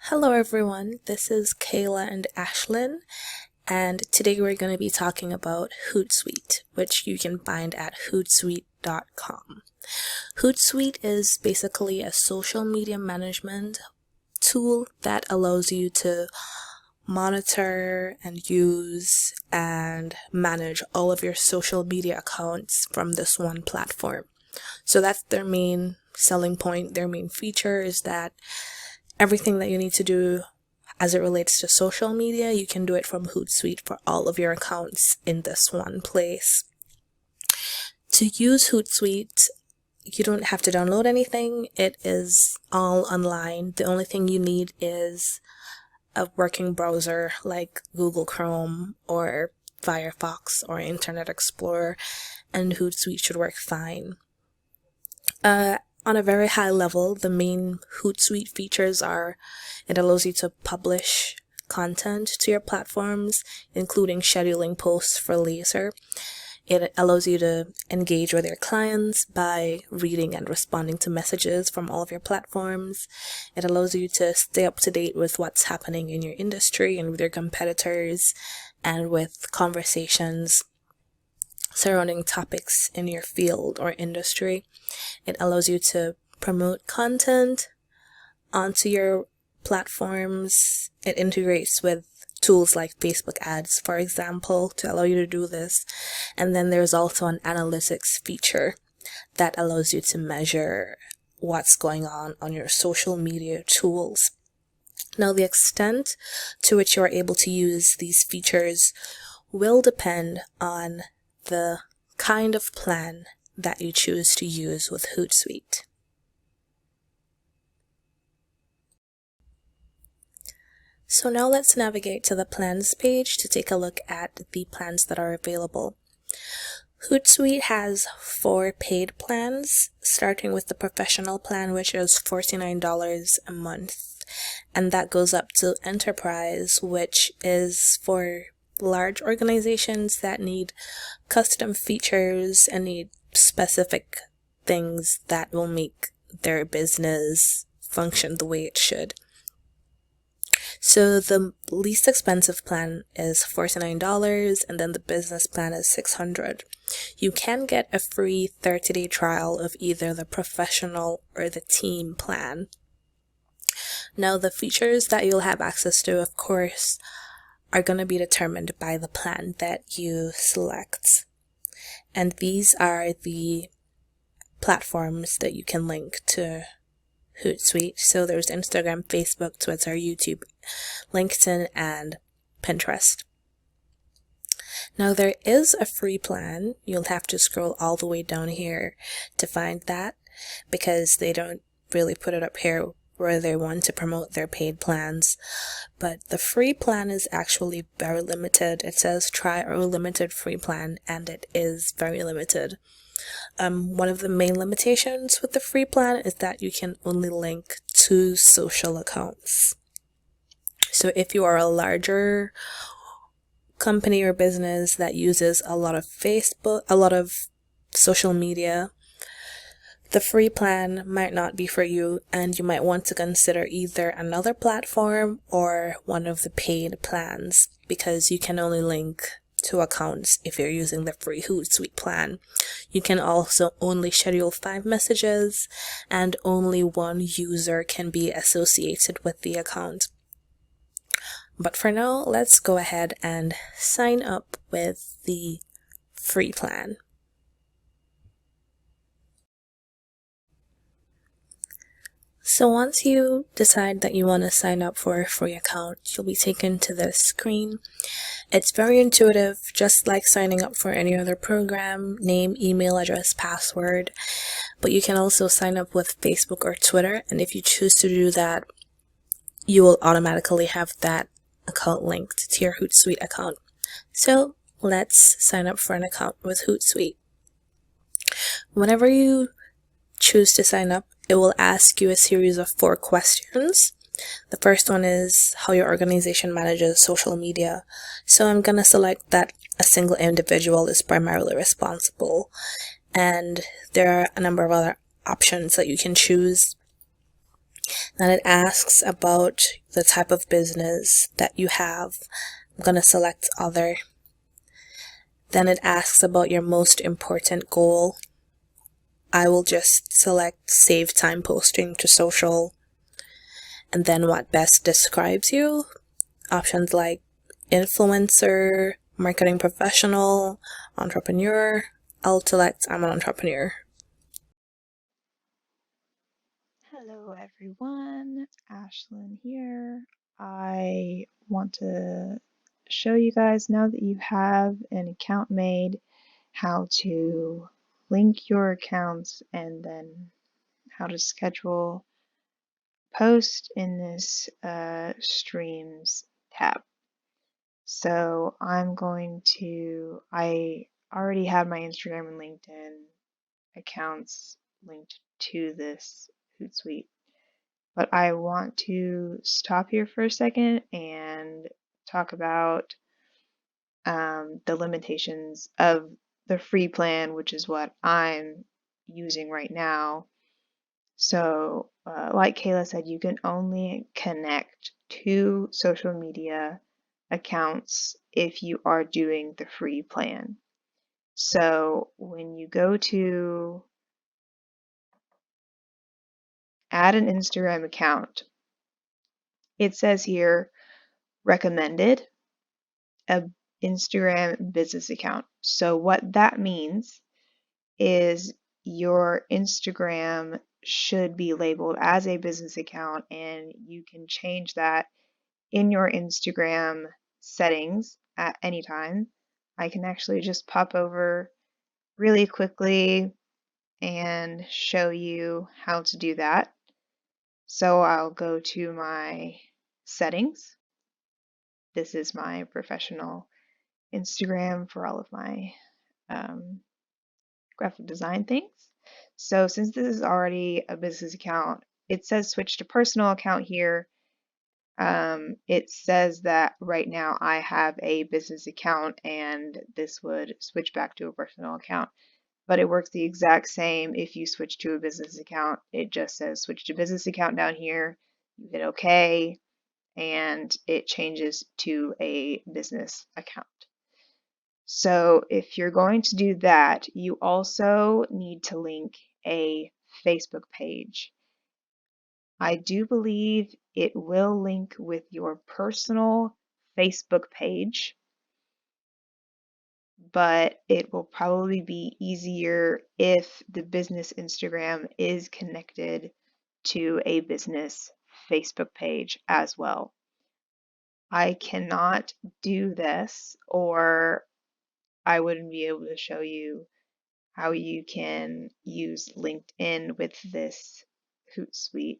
Hello everyone, this is Kayla and Ashlyn, and today we're going to be talking about Hootsuite, which you can find at hootsuite.com. Hootsuite is basically a social media management tool that allows you to monitor and use and manage all of your social media accounts from this one platform. So that's their main selling point, their main feature is that everything that you need to do as it relates to social media, you can do it from Hootsuite for all of your accounts in this one place. To use Hootsuite, you don't have to download anything. It is all online. The only thing you need is a working browser like Google Chrome or Firefox or Internet Explorer, and Hootsuite should work fine. On a very high level, the main Hootsuite features are it allows you to publish content to your platforms, including scheduling posts for later. It allows you to engage with your clients by reading and responding to messages from all of your platforms. It allows you to stay up to date with what's happening in your industry and with your competitors and with conversations surrounding topics in your field or industry. It allows you to promote content onto your platforms. It integrates with tools like Facebook ads, for example, to allow you to do this. And then there's also an analytics feature that allows you to measure what's going on your social media tools. Now, the extent to which you're able to use these features will depend on the kind of plan that you choose to use with Hootsuite. So now let's navigate to the plans page to take a look at the plans that are available. Hootsuite has 4 paid plans, starting with the professional plan, which is $49 a month, and that goes up to enterprise, which is for large organizations that need custom features and need specific things that will make their business function the way it should. So the least expensive plan is $49, and then the business plan is $600. You can get a free 30-day trial of either the professional or the team plan. Now, the features that you'll have access to, of course, are going to be determined by the plan that you select. And these are the platforms that you can link to Hootsuite. So there's Instagram, Facebook, Twitter, YouTube, LinkedIn, and Pinterest. Now, there is a free plan. You'll have to scroll all the way down here to find that, because they don't really put it up here where they want to promote their paid plans. But the free plan is actually very limited. It says try our limited free plan, and it is very limited. One of the main limitations with the free plan is that you can only link 2 social accounts. So if you are a larger company or business that uses a lot of social media, the free plan might not be for you, and you might want to consider either another platform or one of the paid plans, because you can only link 2 accounts if you're using the free Hootsuite plan. You can also only schedule 5 messages, and only 1 user can be associated with the account. But for now, let's go ahead and sign up with the free plan. So once you decide that you want to sign up for a free account, you'll be taken to this screen. It's very intuitive, just like signing up for any other program: name, email address, password. But you can also sign up with Facebook or Twitter, and if you choose to do that, you will automatically have that account linked to your Hootsuite account. So let's sign up for an account with Hootsuite. Whenever you choose to sign up, it will ask you a series of 4 questions. The first one is how your organization manages social media. So I'm going to select that a single individual is primarily responsible. And there are a number of other options that you can choose. Then it asks about the type of business that you have. I'm going to select other. Then it asks about your most important goal. I will just select save time posting to social. And then what best describes you. Options like influencer, marketing professional, entrepreneur. I'll select I'm an entrepreneur. Hello everyone, Ashlyn here. I want to show you guys, now that you have an account made, how to link your accounts and then how to schedule post in this streams tab. So I already have my Instagram and LinkedIn accounts linked to this Hootsuite. But I want to stop here for a second and talk about the limitations of the free plan, which is what I'm using right now. So, like Kayla said, you can only connect to social media accounts if you are doing the free plan. So, when you go to add an Instagram account, it says here recommended a Instagram business account. So what that means is your Instagram should be labeled as a business account, and you can change that in your Instagram settings at any time. I can actually just pop over really quickly and show you how to do that. So I'll go to my settings. This is my professional Instagram for all of my um, graphic design things. So since this is already a business account, it says switch to personal account here. It says that right now I have a business account and this would switch back to a personal account, but it works the exact same if you switch to a business account. It just says switch to business account down here. You hit OK and it changes to a business account. So if you're going to do that, you also need to link a Facebook page. I do believe it will link with your personal Facebook page, but it will probably be easier if the business Instagram is connected to a business Facebook page as well. I cannot do this, or I wouldn't be able to show you how you can use LinkedIn with this Hootsuite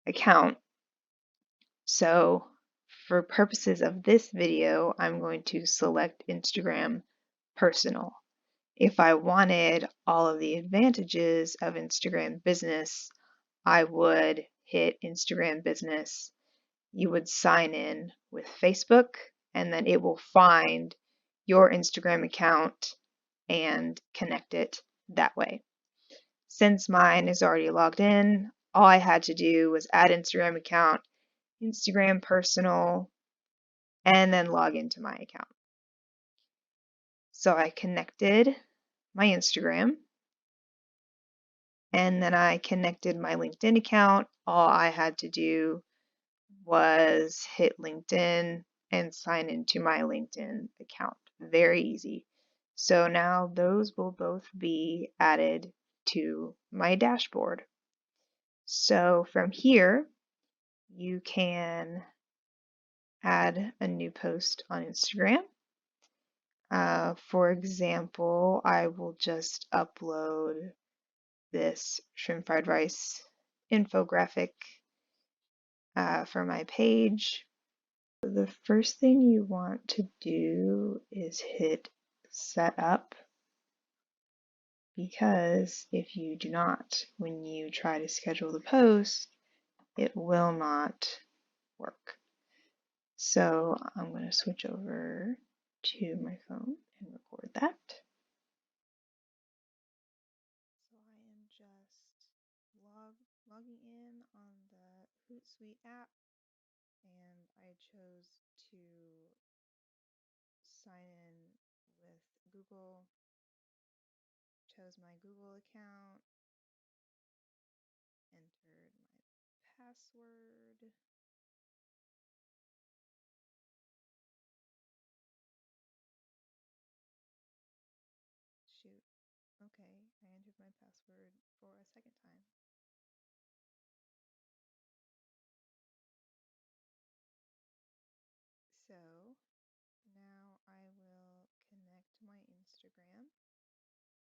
account. So for purposes of this video, I'm going to select Instagram personal. If I wanted all of the advantages of Instagram business, I would hit Instagram business. You would sign in with Facebook, and then it will find your Instagram account and connect it that way. Since mine is already logged in, all I had to do was add Instagram account, Instagram personal, and then log into my account. So I connected my Instagram, and then I connected my LinkedIn account. All I had to do was hit LinkedIn and sign into my LinkedIn account. Very easy. So now those will both be added to my dashboard. So from here, you can add a new post on Instagram. For example, I will just upload this shrimp fried rice infographic for my page. The first thing you want to do is hit set up, because if you do not, when you try to schedule the post, it will not work. So I'm going to switch over to my phone and record that. So I am just logging in on the Hootsuite app, and I chose to sign in with Google, chose my Google account, entered my password. Shoot. Okay, I entered my password for a second time. So now I will connect my Instagram,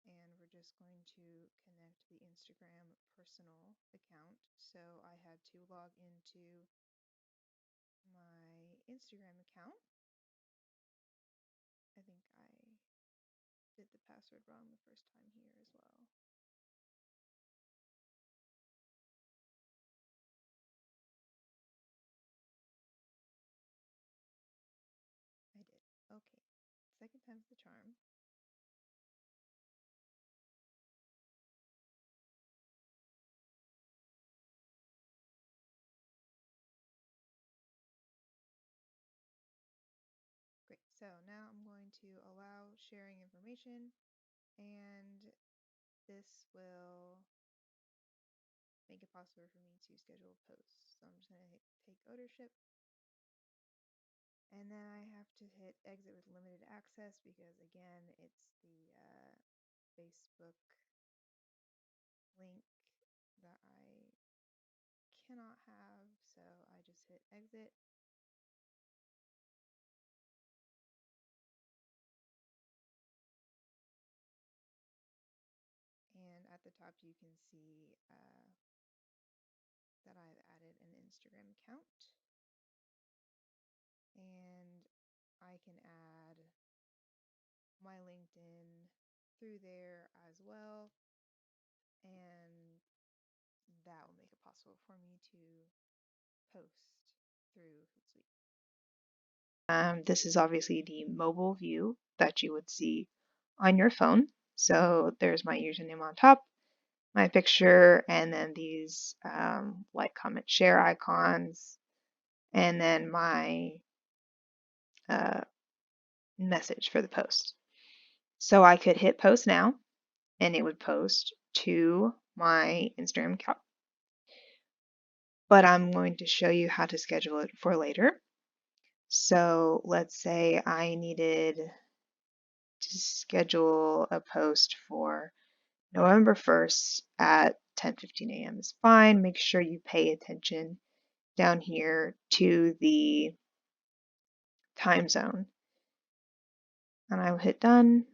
and we're just going to connect the Instagram personal account. So I had to log into my Instagram account. I think I did the password wrong the first time here as well. I did. Okay. Second time's the charm. Great. So now I'm going to allow sharing information, and this will make it possible for me to schedule posts. So I'm just going to take ownership, and then I have to hit exit with limited access because, again, it's the Facebook link that I cannot have. So I just hit exit. And at the top, you can see that I've added an Instagram account. And I can add my LinkedIn through there as well. And that will make it possible for me to post through Hootsuite. This is obviously the mobile view that you would see on your phone. So there's my username on top, my picture, and then these like, comment, share icons, and then my message for the post. So I could hit post now, and it would post to my Instagram account. But I'm going to show you how to schedule it for later. So let's say I needed to schedule a post for November 1st at 10:15 a.m. is fine. Make sure you pay attention down here to the time zone. And I will hit done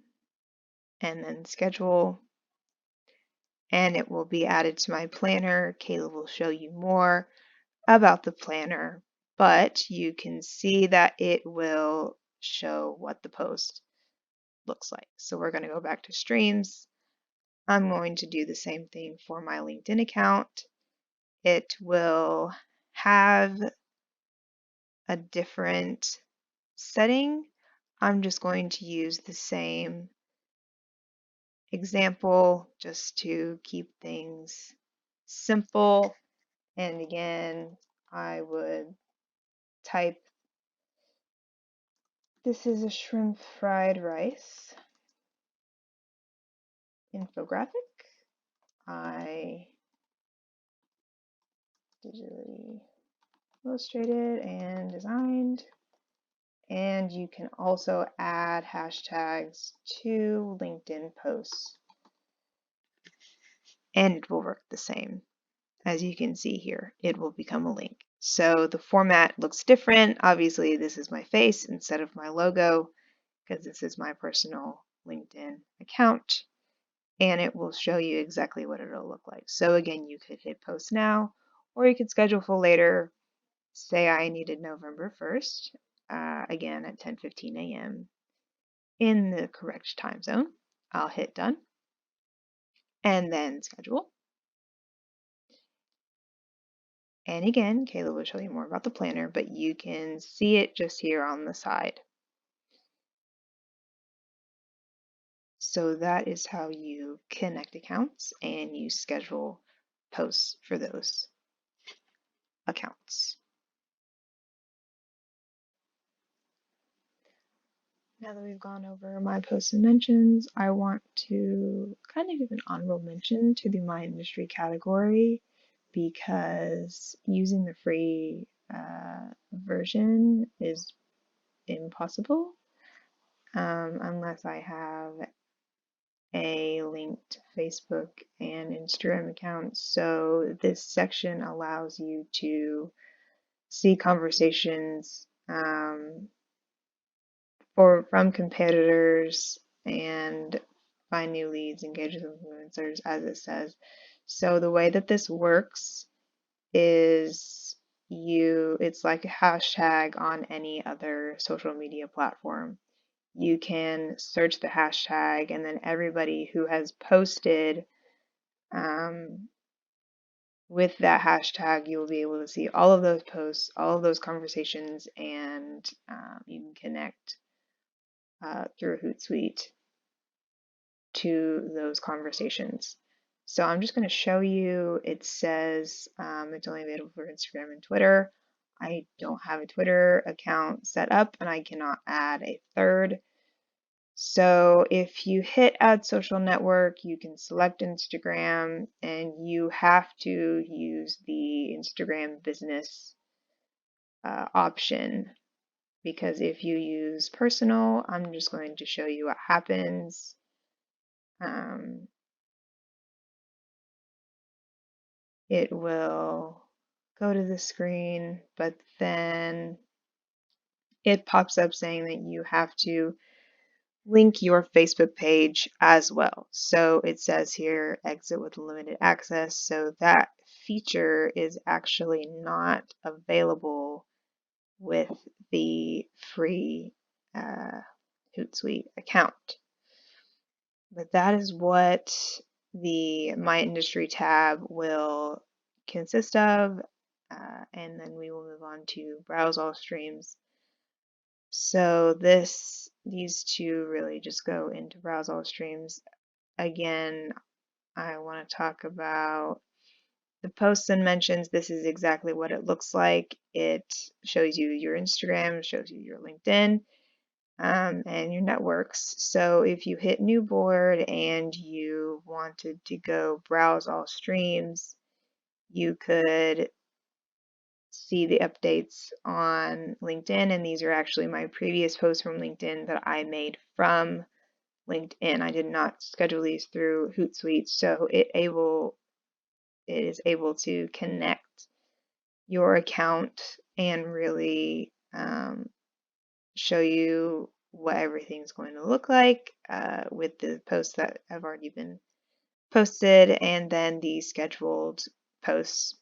and then schedule, and it will be added to my planner. Kayla will show you more about the planner, but you can see that it will show what the post looks like. So we're going to go back to streams. I'm going to do the same thing for my LinkedIn account. It will have a different setting. I'm just going to use the same example just to keep things simple. And again, I would type, this is a shrimp fried rice infographic I digitally illustrated and designed. And you can also add hashtags to LinkedIn posts, and it will work the same. As you can see here, it will become a link. So the format looks different. Obviously, this is my face instead of my logo because this is my personal LinkedIn account, and it will show you exactly what it'll look like. So again, you could hit post now, or you could schedule for later. Say I needed November 1st, again at 10:15 a.m. in the correct time zone. I'll hit done and then schedule. And again, Kayla will show you more about the planner, but you can see it just here on the side. So that is how you connect accounts and you schedule posts for those. accounts. Now that we've gone over my posts and mentions, I want to kind of give an honorable mention to the My Industry category because using the free version is impossible unless I have a linked Facebook and Instagram account. So this section allows you to see conversations from competitors and find new leads, engage with influencers, as it says. So the way that this works is it's like a hashtag on any other social media platform. You can search the hashtag, and then everybody who has posted with that hashtag, you will be able to see all of those posts, all of those conversations, and you can connect through Hootsuite to those conversations. So I'm just going to show you. It says it's only available for Instagram and Twitter. I don't have a Twitter account set up and I cannot add a third. So if you hit add social network, you can select Instagram and you have to use the Instagram business option, because if you use personal, I'm just going to show you what happens. It will go to the screen, but then it pops up saying that you have to link your Facebook page as well. So it says here, exit with limited access. So that feature is actually not available with the free Hootsuite account. But that is what the My Industry tab will consist of. And then we will move on to browse all streams. So these two really just go into browse all streams. Again, I want to talk about the posts and mentions. This is exactly what it looks like. It shows you your Instagram, shows you your LinkedIn, and your networks. So if you hit new board and you wanted to go browse all streams, you could see the updates on LinkedIn, and these are actually my previous posts from LinkedIn that I made from LinkedIn. I did not schedule these through Hootsuite, so it is able to connect your account and really show you what everything's going to look like with the posts that have already been posted and then the scheduled posts.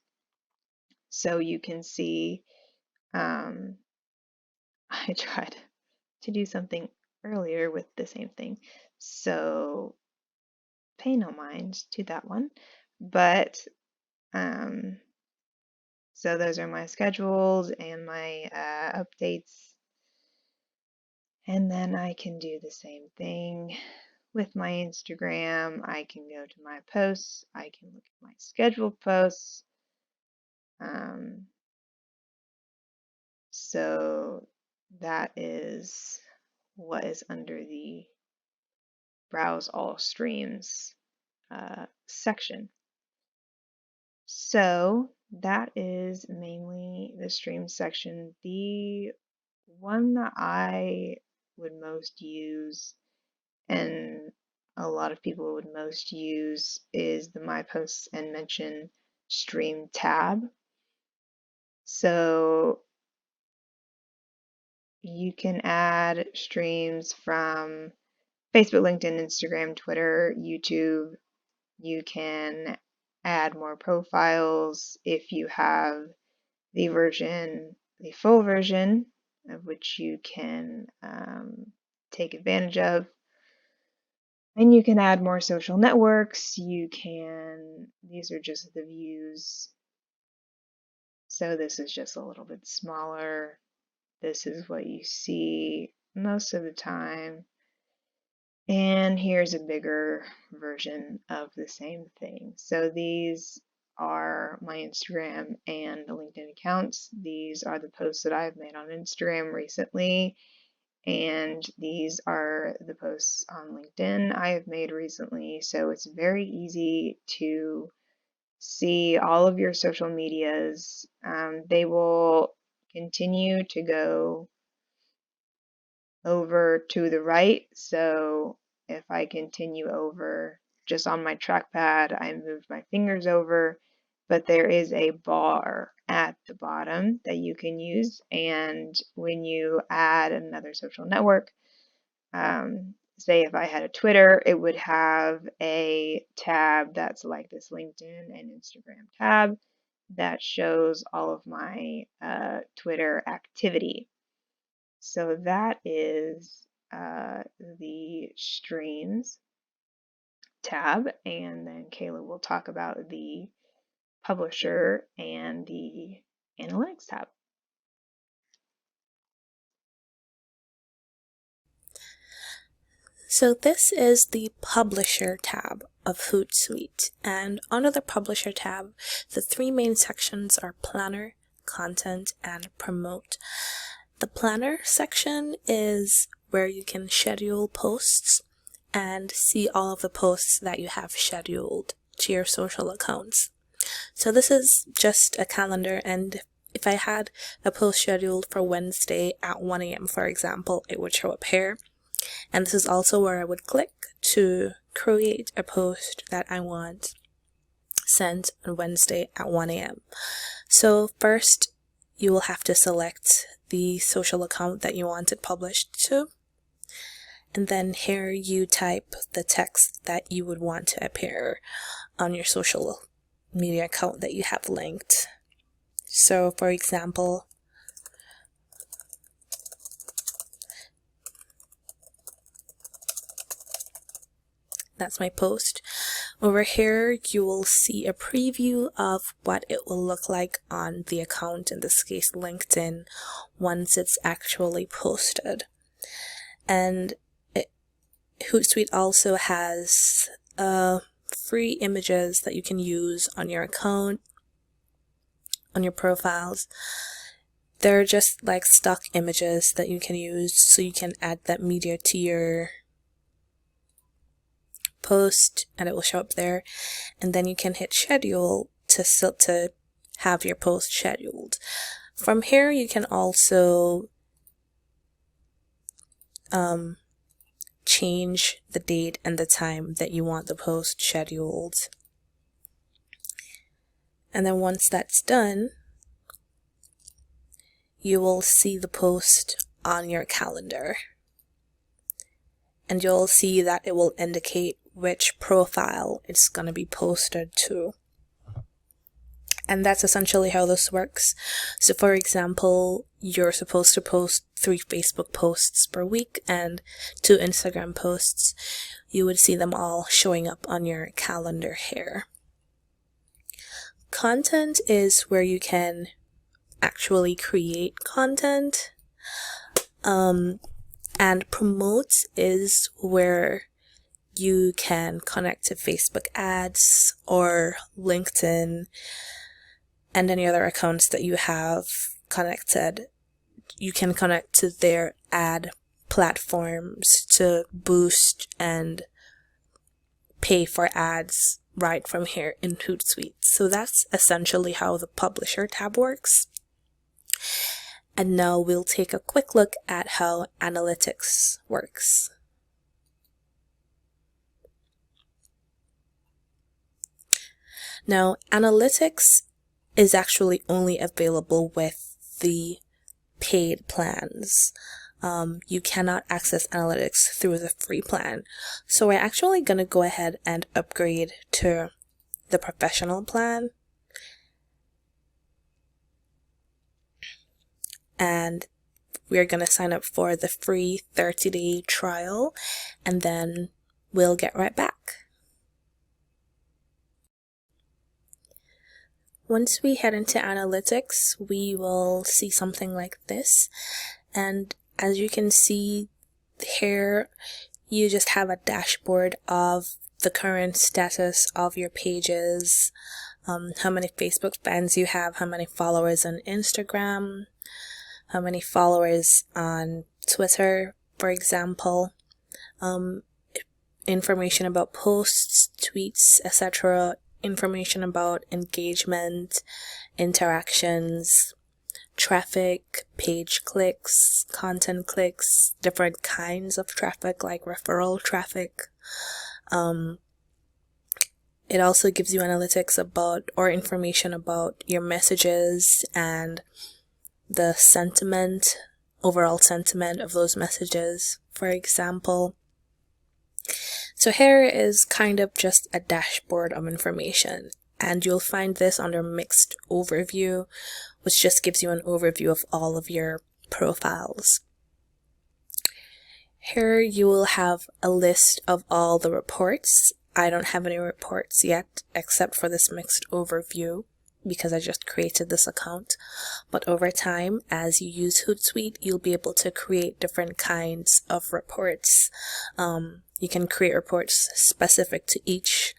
So you can see I tried to do something earlier with the same thing, so pay no mind to that one. But so those are my schedules and my updates. And then I can do the same thing with my Instagram. I can go to my posts. I can look at my scheduled posts. So that is what is under the browse all streams section. So that is mainly the stream section. The one that I would most use, and a lot of people would most use, is the My Posts and Mention stream tab. So you can add streams from Facebook, LinkedIn, Instagram, Twitter, YouTube. You can add more profiles if you have the full version of which you can take advantage of. And you can add more social networks. These are just the views. So this is just a little bit smaller. This is what you see most of the time. And here's a bigger version of the same thing. So these are my Instagram and LinkedIn accounts. These are the posts that I've made on Instagram recently, and these are the posts on LinkedIn I have made recently. So it's very easy to see all of your social medias. They will continue to go over to the right. So if I continue over just on my trackpad, I move my fingers over, but there is a bar at the bottom that you can use. And when you add another social network, say if I had a Twitter, it would have a tab that's like this LinkedIn and Instagram tab that shows all of my Twitter activity. So that is the streams tab, and then Kayla will talk about the publisher and the analytics tab. So this is the Publisher tab of Hootsuite, and under the Publisher tab, the three main sections are Planner, Content, and Promote. The Planner section is where you can schedule posts and see all of the posts that you have scheduled to your social accounts. So this is just a calendar, and if I had a post scheduled for Wednesday at 1 a.m., for example, it would show up here. And this is also where I would click to create a post that I want sent on Wednesday at 1 a.m. So first, you will have to select the social account that you want it published to. And then here you type the text that you would want to appear on your social media account that you have linked. So for example, that's my post. Over here, you will see a preview of what it will look like on the account, in this case LinkedIn, once it's actually posted. And Hootsuite also has free images that you can use on your account, on your profiles. They're just like stock images that you can use, so you can add that media to your post and it will show up there, and then you can hit schedule to have your post scheduled. From here you can also change the date and the time that you want the post scheduled, and then once that's done, you will see the post on your calendar, and you'll see that it will indicate which profile it's going to be posted to. And that's essentially how this works. So for example, you're supposed to post 3 Facebook posts per week and 2 Instagram posts. You would see them all showing up on your calendar here. Content is where you can actually create content. And Promote is where you can connect to Facebook ads or LinkedIn and any other accounts that you have connected. You can connect to their ad platforms to boost and pay for ads right from here in Hootsuite. So that's essentially how the Publisher tab works. And now we'll take a quick look at how Analytics works. Now, Analytics is actually only available with the paid plans. You cannot access Analytics through the free plan. So we're actually going to go ahead and upgrade to the professional plan. And we're going to sign up for the free 30-day trial, and then we'll get right back. Once we head into Analytics, we will see something like this. And as you can see here, you just have a dashboard of the current status of your pages, how many Facebook fans you have, how many followers on Instagram, how many followers on Twitter, for example, information about posts, tweets, etc., information about engagement, interactions, traffic, page clicks, content clicks, different kinds of traffic like referral traffic. It also gives you analytics about or information about your messages and the sentiment, overall sentiment of those messages, for example. So here is kind of just a dashboard of information, and you'll find this under Mixed Overview, which just gives you an overview of all of your profiles. Here you will have a list of all the reports. I don't have any reports yet except for this Mixed Overview because I just created this account. But over time, as you use Hootsuite, you'll be able to create different kinds of reports. You can create reports specific to each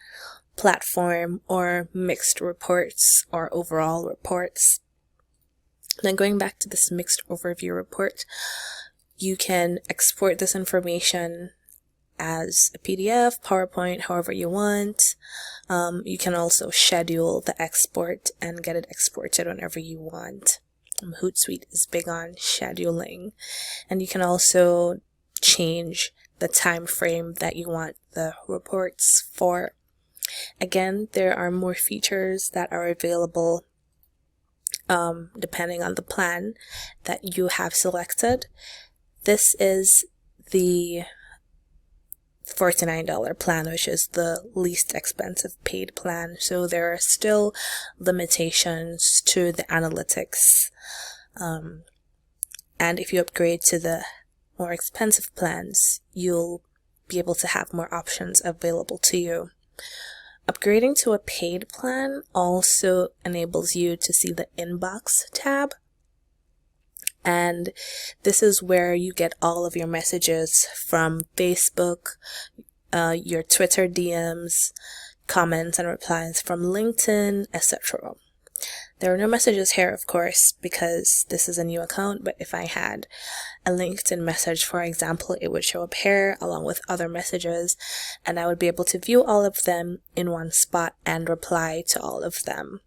platform or mixed reports or overall reports. Then going back to this Mixed Overview report, you can export this information as a PDF, PowerPoint, however you want. You can also schedule the export and get it exported whenever you want. Hootsuite is big on scheduling. And you can also change the time frame that you want the reports for. Again, there are more features that are available depending on the plan that you have selected. This is the $49 plan, which is the least expensive paid plan. So there are still limitations to the analytics. And if you upgrade to the more expensive plans, you'll be able to have more options available to you. Upgrading to a paid plan also enables you to see the inbox tab. And this is where you get all of your messages from Facebook, your Twitter DMs, comments and replies from LinkedIn, etc. There are no messages here, of course, because this is a new account, but if I had a LinkedIn message, for example, it would show up here along with other messages, and I would be able to view all of them in one spot and reply to all of them.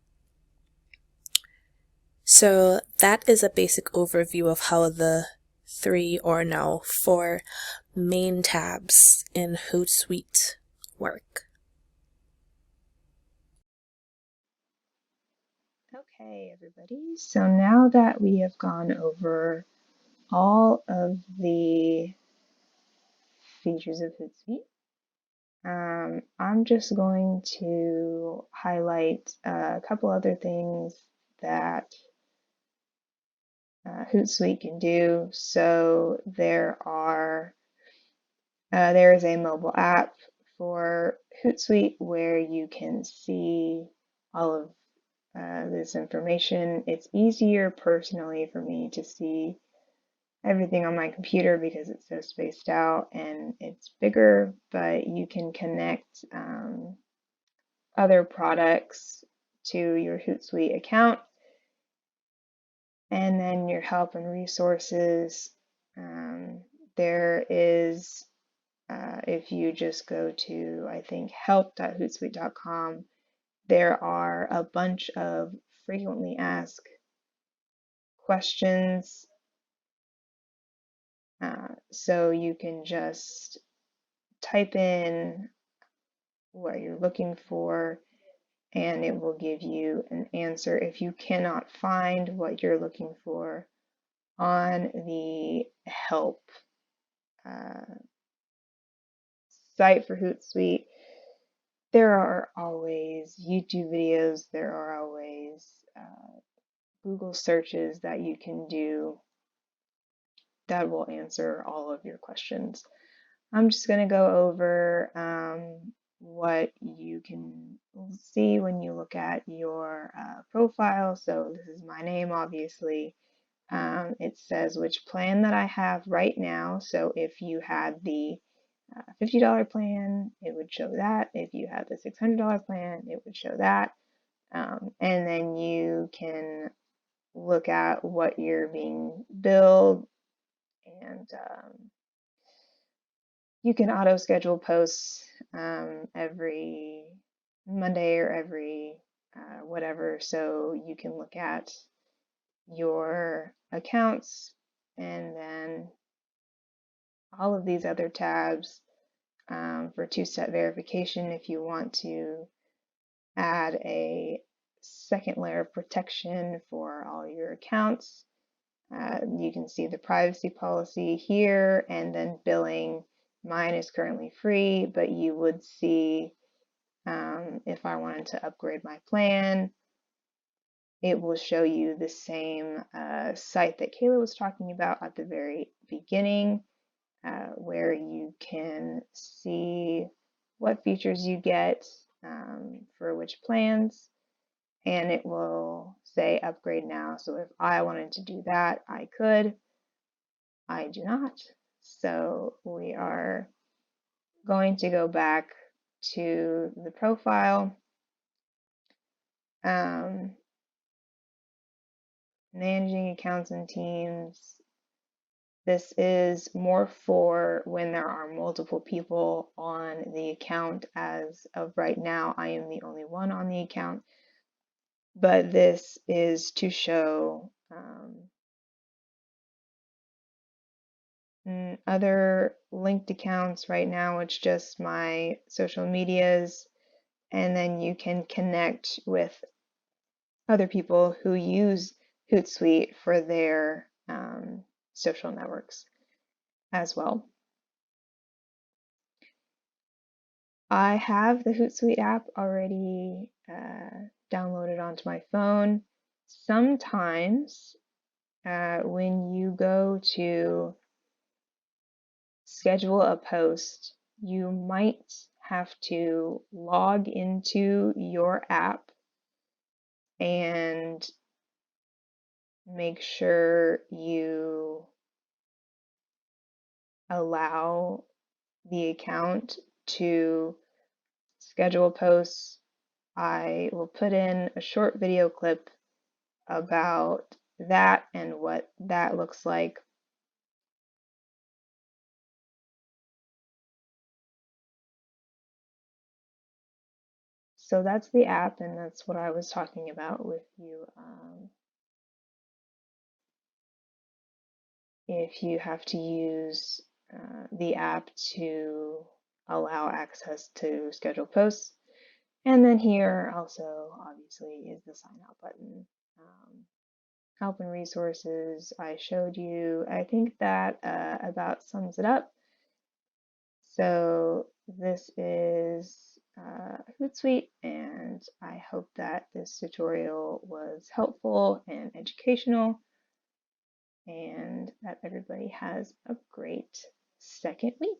So that is a basic overview of how the 3 or now 4 main tabs in Hootsuite work. Okay, everybody. So now that we have gone over all of the features of Hootsuite, I'm just going to highlight a couple other things that Hootsuite can do. So there is a mobile app for Hootsuite where you can see all of this information. It's easier personally for me to see everything on my computer because it's so spaced out and it's bigger, but you can connect other products to your Hootsuite account. And then your help and resources, there is, if you just go to, I think, help.hootsuite.com, there are a bunch of frequently asked questions. So you can just type in what you're looking for and it will give you an answer. If you cannot find what you're looking for on the help site for Hootsuite, there are always YouTube videos, there are always Google searches that you can do that will answer all of your questions. I'm just going to go over what you can see when you look at your profile. So this is my name, obviously. It says which plan that I have right now. So if you had the $50 plan, it would show that. If you had the $600 plan, it would show that. And then you can look at what you're being billed, and you can auto schedule posts every Monday or every whatever, so you can look at your accounts and then all of these other tabs for two-step verification if you want to add a second layer of protection for all your accounts. You can see the privacy policy here, and then billing. Mine is currently free, but you would see if I wanted to upgrade my plan, it will show you the same site that Kayla was talking about at the very beginning, where you can see what features you get for which plans, and it will say upgrade now. So if I wanted to do that, I could. I do not. So we are going to go back to the profile. Managing accounts and teams. This is more for when there are multiple people on the account. As of right now, I am the only one on the account, but this is to show other linked accounts. Right now it's just my social medias, and then you can connect with other people who use Hootsuite for their social networks as well. I have the Hootsuite app already downloaded onto my phone. Sometimes when you go to schedule a post, you might have to log into your app and make sure you allow the account to schedule posts. I will put in a short video clip about that and what that looks like. So that's the app, and that's what I was talking about with you. If you have to use the app to allow access to schedule posts. And then here also obviously is the sign out button. Help and resources I showed you. I think that about sums it up. So this is Hootsuite, and I hope that this tutorial was helpful and educational, and that everybody has a great second week.